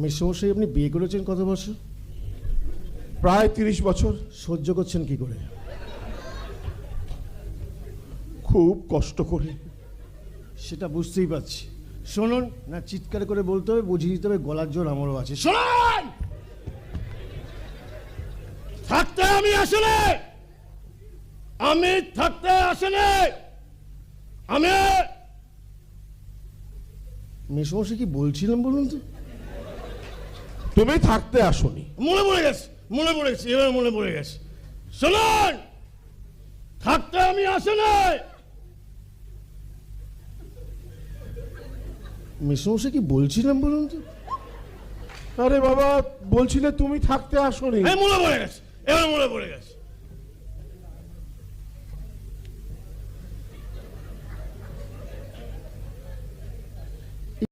মেসমশাই, আপনি বিয়ে করেছেন কত বছর? প্রায় 30 বছর। সহ্য করছেন কি করে? খুব কষ্ট করে। সেটা বুঝতেই পারছি। শুনুন না, চিৎকার করে বলতে হবে, বুঝিয়ে দিতে হবে, গলার জোর আমারও আছে। শুনুন, থাকতে আমি আসলে আমি মেসমশাই কি বলছিলাম বলুন তো? তুমি থাকতে আসনি। মনে পড়ে গেছে, এবার মনে পড়ে গেছে। শুনুন, থাকতে আমি আসলে মেসমশাই কি বলছিলাম বলুন তো? আরে বাবা, বলছিলে তুমি থাকতে আসনি। মনে পড়ে গেছে, এবার মনে পড়ে গেছে।